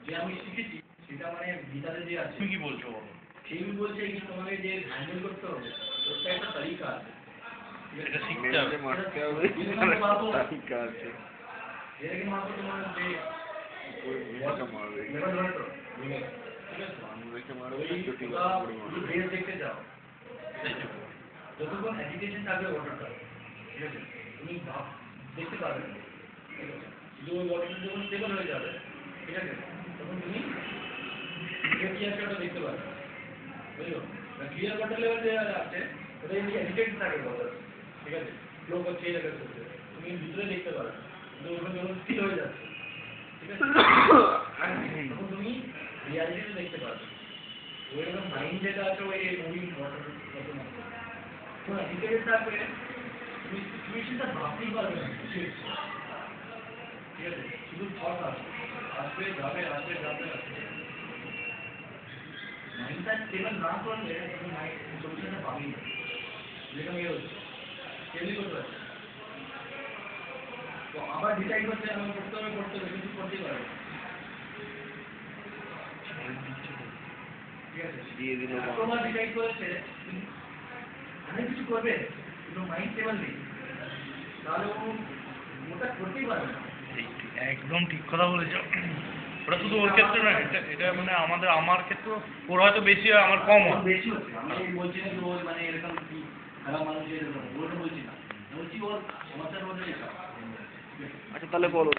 যে আমি শিখেছি সেটা মানে গীতাতে যে আছে। তুমি কি বলছো বলো? সেই বলছে কি তোমাকে যে হ্যান্ডেল করতে হবে ওটা একটা তরিকা আছে, এটা শিখতে হবে, মারতে হবে, তারিকা আছে। এটাকে মাত্র তোমার যে ওই মেয়েটা মারবে, মেলা ধরে তো ঠিক আছে, মানুষকে মারবে, ওই চটি ওটা করে মারবে। বেস দেখতে যাও, যতক্ষণ এডুকেশন থাকবে ওয়াটারটা, ঠিক আছে, তুমি দেখতে পারবে না, ঠিক আছে, শুধু ওই ওয়াটারটা যখন স্টেবল হয়ে যাবে, ঠিক আছে, তখন তুমি কি আছে ওটা দেখতে পারবে, বুঝলো? ক্লিয়ার ওয়াটার লেভেল যে আছে ওটা যদি এডুকেটেড থাকে ওয়াটার, ঠিক আছে, ফ্লো করছে এরকম করছে, তুমি ভিতরে দেখতে পারবে, কিন্তু ওখানে যখন স্থির হয়ে যাচ্ছে, ঠিক আছে, তখন তুমি রিয়ালিটিটা দেখতে পারবে। ওইরকম মাইন্ড যেটা আছে ওই মুভিং ওয়াটার মতো না, তো এডুকেটেড থাকবে তুমি সিচুয়েশনটা ভাবতেই পারবে না, সিচুয়েশন, ঠিক আছে, শুধু থট আসবে, আসবে যাবে আসবে যাবে আসবে, মাইন্ডটা স্টেবল না করলে তুমি মাইন্ড সলিউশনটা পাবেই না, যেরকম ইয়ে হচ্ছে কেমনি করতে পারছে, তো আবার ডিসাইড করতে আমি করতে হবে কিছু করতেই পারবে না, ঠিক আছে, দিয়ে দিল তোমার ডিসাইড করেছে অনেক কিছু করবে কিন্তু মাইন্ড স্টেবল নেই, তাহলে ও ওটা করতেই পারবে না। একদম ঠিক কথা বলেছো। ওটা শুধু ওর ক্ষেত্রে না, এটা এটা মানে আমার ক্ষেত্রে ওর হয়তো বেশি হয়, আমার কম হয়। বেশি হচ্ছে, আমি বলছি না যে ও মানে এরকম কি খারাপ মানুষ এরকম, ওরকম বলছি না, বলছি ওর সমস্যার মধ্যে যেটা। আচ্ছা তাহলে বলো।